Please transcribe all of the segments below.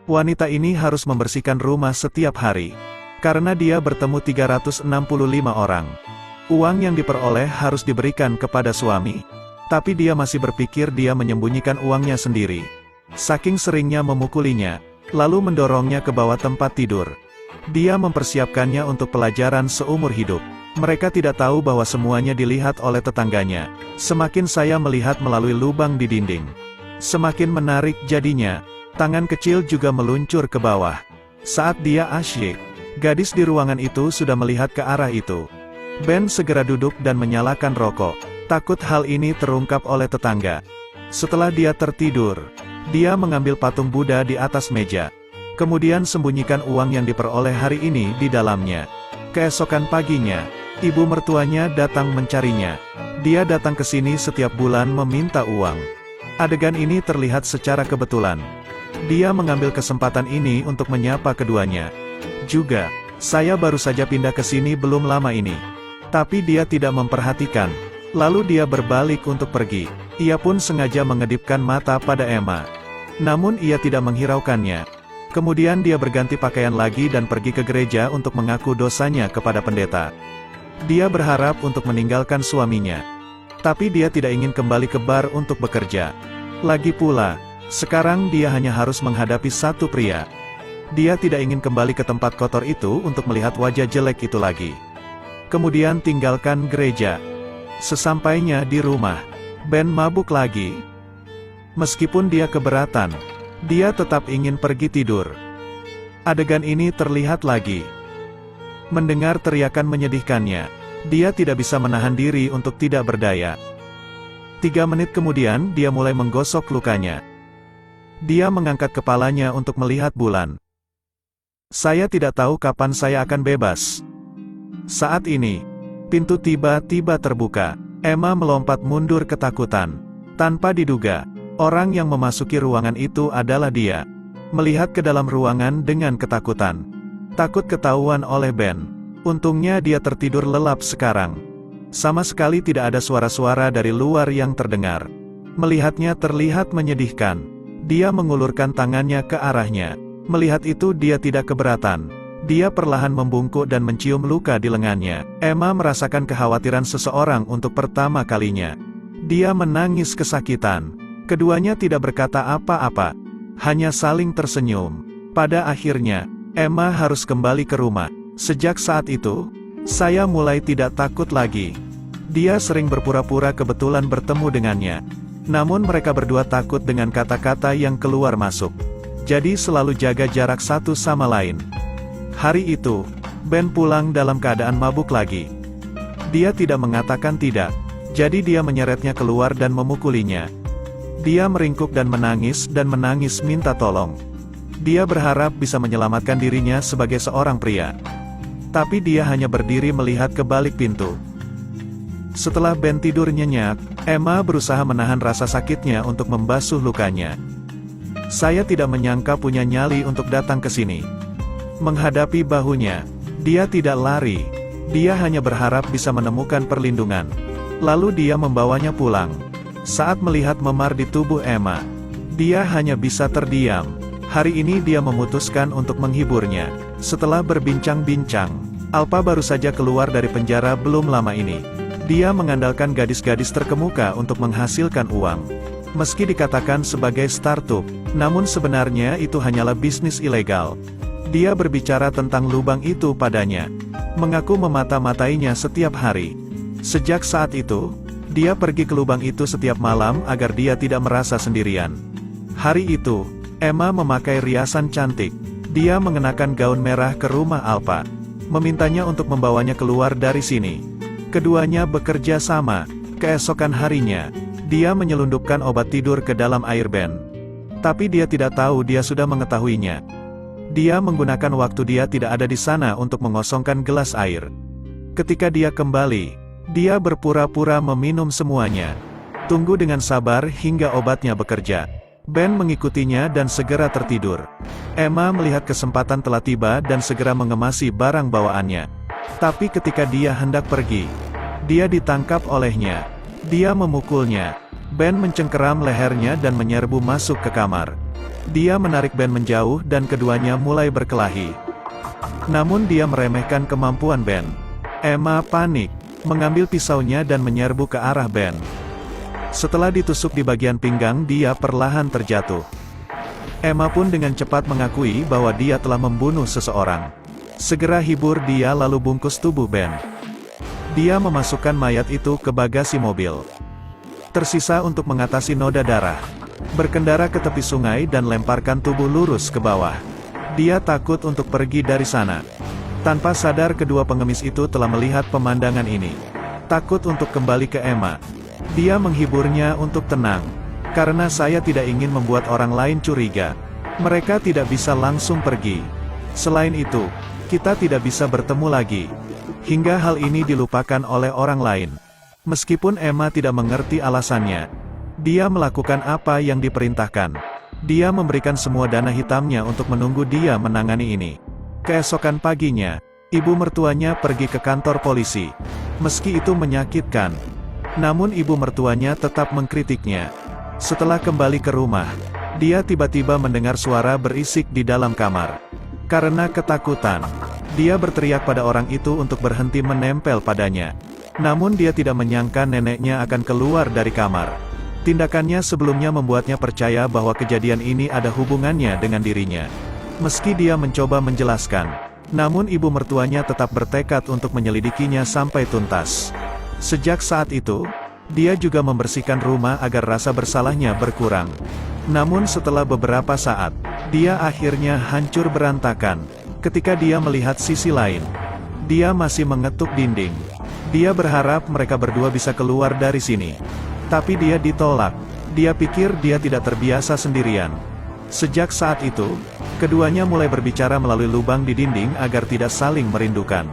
Wanita ini harus membersihkan rumah setiap hari. Karena dia bertemu 365 orang. Uang yang diperoleh harus diberikan kepada suami. Tapi dia masih berpikir dia menyembunyikan uangnya sendiri. Saking seringnya memukulinya, lalu mendorongnya ke bawah tempat tidur. Dia mempersiapkannya untuk pelajaran seumur hidup. Mereka tidak tahu bahwa semuanya dilihat oleh tetangganya. Semakin saya melihat melalui lubang di dinding, semakin menarik jadinya. Tangan kecil juga meluncur ke bawah. Saat dia asyik, gadis di ruangan itu sudah melihat ke arah itu. Ben segera duduk dan menyalakan rokok. Takut hal ini terungkap oleh tetangga. Setelah dia tertidur, dia mengambil patung Buddha di atas meja. Kemudian sembunyikan uang yang diperoleh hari ini di dalamnya. Keesokan paginya, ibu mertuanya datang mencarinya. Dia datang ke sini setiap bulan meminta uang. Adegan ini terlihat secara kebetulan. Dia mengambil kesempatan ini untuk menyapa keduanya. Juga, saya baru saja pindah ke sini belum lama ini. Tapi dia tidak memperhatikan. Lalu dia berbalik untuk pergi. Ia pun sengaja mengedipkan mata pada Emma. Namun ia tidak menghiraukannya. Kemudian dia berganti pakaian lagi dan pergi ke gereja untuk mengaku dosanya kepada pendeta. Dia berharap untuk meninggalkan suaminya. Tapi dia tidak ingin kembali ke bar untuk bekerja. Lagi pula, sekarang dia hanya harus menghadapi satu pria. Dia tidak ingin kembali ke tempat kotor itu untuk melihat wajah jelek itu lagi. Kemudian tinggalkan gereja. Sesampainya di rumah, Ben mabuk lagi. Meskipun dia keberatan, dia tetap ingin pergi tidur. Adegan ini terlihat lagi. Mendengar teriakan menyedihkannya, dia tidak bisa menahan diri untuk tidak berdaya. 3 menit kemudian dia mulai menggosok lukanya. Dia mengangkat kepalanya untuk melihat bulan. Saya tidak tahu kapan saya akan bebas. Saat ini, pintu tiba-tiba terbuka. Emma melompat mundur ketakutan. Tanpa diduga, orang yang memasuki ruangan itu adalah dia. Melihat ke dalam ruangan dengan ketakutan. Takut ketahuan oleh Ben. Untungnya dia tertidur lelap sekarang. Sama sekali tidak ada suara-suara dari luar yang terdengar. Melihatnya terlihat menyedihkan. Dia mengulurkan tangannya ke arahnya. Melihat itu dia tidak keberatan. Dia perlahan membungkuk dan mencium luka di lengannya. Emma merasakan kekhawatiran seseorang untuk pertama kalinya. Dia menangis kesakitan. Keduanya tidak berkata apa-apa. Hanya saling tersenyum. Pada akhirnya, Emma harus kembali ke rumah. Sejak saat itu, saya mulai tidak takut lagi. Dia sering berpura-pura kebetulan bertemu dengannya. Namun mereka berdua takut dengan kata-kata yang keluar masuk. Jadi selalu jaga jarak satu sama lain. Hari itu, Ben pulang dalam keadaan mabuk lagi. Dia tidak mengatakan tidak. Jadi dia menyeretnya keluar dan memukulinya. Dia meringkuk dan menangis minta tolong. Dia berharap bisa menyelamatkan dirinya sebagai seorang pria. Tapi dia hanya berdiri melihat ke balik pintu. Setelah Ben tidur nyenyak, Emma berusaha menahan rasa sakitnya untuk membasuh lukanya. Saya tidak menyangka punya nyali untuk datang ke sini. Menghadapi bahunya, dia tidak lari. Dia hanya berharap bisa menemukan perlindungan. Lalu dia membawanya pulang. Saat melihat memar di tubuh Emma, dia hanya bisa terdiam. Hari ini dia memutuskan untuk menghiburnya. Setelah berbincang-bincang, Alpa baru saja keluar dari penjara belum lama ini. Dia mengandalkan gadis-gadis terkemuka untuk menghasilkan uang. Meski dikatakan sebagai startup, namun sebenarnya itu hanyalah bisnis ilegal. Dia berbicara tentang lubang itu padanya. Mengaku memata-matainya setiap hari. Sejak saat itu, dia pergi ke lubang itu setiap malam agar dia tidak merasa sendirian. Hari itu, Emma memakai riasan cantik. Dia mengenakan gaun merah ke rumah Alpa. Memintanya untuk membawanya keluar dari sini. Keduanya bekerja sama. Keesokan harinya, dia menyelundupkan obat tidur ke dalam air Ben. Tapi dia tidak tahu dia sudah mengetahuinya. Dia menggunakan waktu dia tidak ada di sana untuk mengosongkan gelas air. Ketika dia kembali, dia berpura-pura meminum semuanya. Tunggu dengan sabar hingga obatnya bekerja. Ben mengikutinya dan segera tertidur. Emma melihat kesempatan telah tiba dan segera mengemasi barang bawaannya. Tapi ketika dia hendak pergi, dia ditangkap olehnya. Dia memukulnya. Ben mencengkeram lehernya dan menyerbu masuk ke kamar. Dia menarik Ben menjauh dan keduanya mulai berkelahi. Namun dia meremehkan kemampuan Ben. Emma panik, mengambil pisaunya dan menyerbu ke arah Ben. Setelah ditusuk di bagian pinggang, dia perlahan terjatuh. Emma pun dengan cepat mengakui bahwa dia telah membunuh seseorang. Segera hibur dia lalu bungkus tubuh Ben. Dia memasukkan mayat itu ke bagasi mobil. Tersisa untuk mengatasi noda darah. Berkendara ke tepi sungai dan lemparkan tubuh lurus ke bawah. Dia takut untuk pergi dari sana. Tanpa sadar kedua pengemis itu telah melihat pemandangan ini. Takut untuk kembali ke Emma. Dia menghiburnya untuk tenang. Karena saya tidak ingin membuat orang lain curiga. Mereka tidak bisa langsung pergi. Selain itu, kita tidak bisa bertemu lagi. Hingga hal ini dilupakan oleh orang lain. Meskipun Emma tidak mengerti alasannya, dia melakukan apa yang diperintahkan. Dia memberikan semua dana hitamnya untuk menunggu dia menangani ini. Keesokan paginya, ibu mertuanya pergi ke kantor polisi. Meski itu menyakitkan, namun ibu mertuanya tetap mengkritiknya. Setelah kembali ke rumah, dia tiba-tiba mendengar suara berisik di dalam kamar. Karena ketakutan, dia berteriak pada orang itu untuk berhenti menempel padanya. Namun dia tidak menyangka neneknya akan keluar dari kamar. Tindakannya sebelumnya membuatnya percaya bahwa kejadian ini ada hubungannya dengan dirinya. Meski dia mencoba menjelaskan, namun ibu mertuanya tetap bertekad untuk menyelidikinya sampai tuntas. Sejak saat itu, dia juga membersihkan rumah agar rasa bersalahnya berkurang. Namun setelah beberapa saat, dia akhirnya hancur berantakan. Ketika dia melihat sisi lain, dia masih mengetuk dinding. Dia berharap mereka berdua bisa keluar dari sini. Tapi dia ditolak. Dia pikir dia tidak terbiasa sendirian. Sejak saat itu, keduanya mulai berbicara melalui lubang di dinding agar tidak saling merindukan.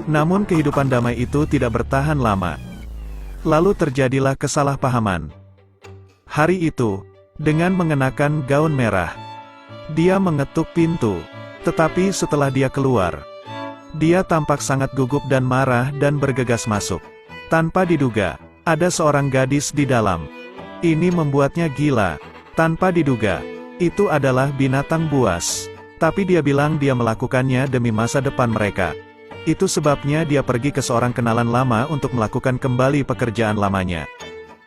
Namun kehidupan damai itu tidak bertahan lama. Lalu terjadilah kesalahpahaman. Hari itu, dengan mengenakan gaun merah, dia mengetuk pintu. Tetapi setelah dia keluar, dia tampak sangat gugup dan marah dan bergegas masuk. Tanpa diduga, ada seorang gadis di dalam. Ini membuatnya gila. Tanpa diduga, itu adalah binatang buas. Tapi dia bilang dia melakukannya demi masa depan mereka. Itu sebabnya dia pergi ke seorang kenalan lama untuk melakukan kembali pekerjaan lamanya.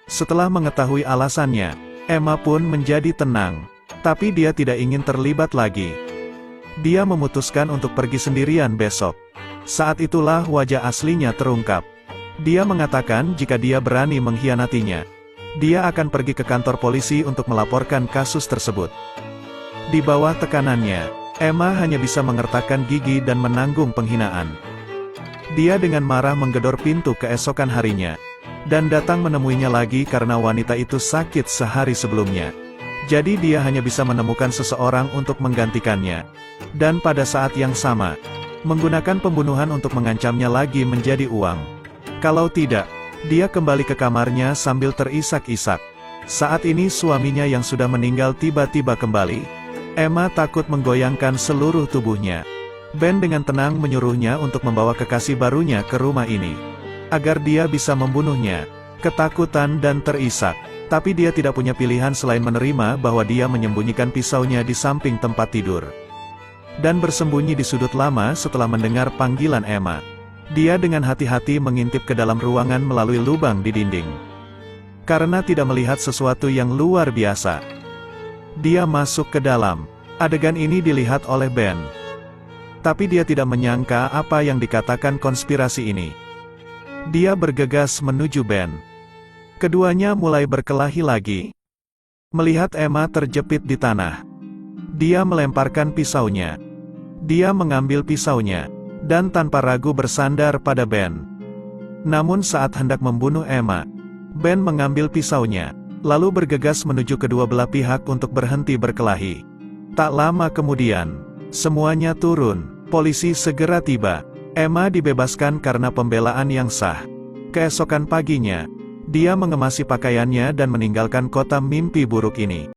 Setelah mengetahui alasannya, Emma pun menjadi tenang. Tapi dia tidak ingin terlibat lagi. Dia memutuskan untuk pergi sendirian besok. Saat itulah wajah aslinya terungkap. Dia mengatakan jika dia berani mengkhianatinya, dia akan pergi ke kantor polisi untuk melaporkan kasus tersebut. Di bawah tekanannya, Emma hanya bisa mengertakkan gigi dan menanggung penghinaan. Dia dengan marah menggedor pintu keesokan harinya, dan datang menemuinya lagi karena wanita itu sakit sehari sebelumnya. Jadi dia hanya bisa menemukan seseorang untuk menggantikannya. Dan pada saat yang sama, menggunakan pembunuhan untuk mengancamnya lagi menjadi uang. Kalau tidak, dia kembali ke kamarnya sambil terisak-isak. Saat ini suaminya yang sudah meninggal tiba-tiba kembali. Emma takut menggoyangkan seluruh tubuhnya. Ben dengan tenang menyuruhnya untuk membawa kekasih barunya ke rumah ini, agar dia bisa membunuhnya. Ketakutan dan terisak. Tapi dia tidak punya pilihan selain menerima bahwa dia menyembunyikan pisaunya di samping tempat tidur. Dan bersembunyi di sudut lama setelah mendengar panggilan Emma. Dia dengan hati-hati mengintip ke dalam ruangan melalui lubang di dinding. Karena tidak melihat sesuatu yang luar biasa, dia masuk ke dalam. Adegan ini dilihat oleh Ben. Tapi dia tidak menyangka apa yang dikatakan konspirasi ini. Dia bergegas menuju Ben. Keduanya mulai berkelahi lagi. Melihat Emma terjepit di tanah, dia melemparkan pisaunya. Dia mengambil pisaunya, dan tanpa ragu bersandar pada Ben. Namun saat hendak membunuh Emma, Ben mengambil pisaunya, lalu bergegas menuju kedua belah pihak untuk berhenti berkelahi. Tak lama kemudian, semuanya turun. Polisi segera tiba. Emma dibebaskan karena pembelaan yang sah. Keesokan paginya, dia mengemasi pakaiannya dan meninggalkan kota mimpi buruk ini.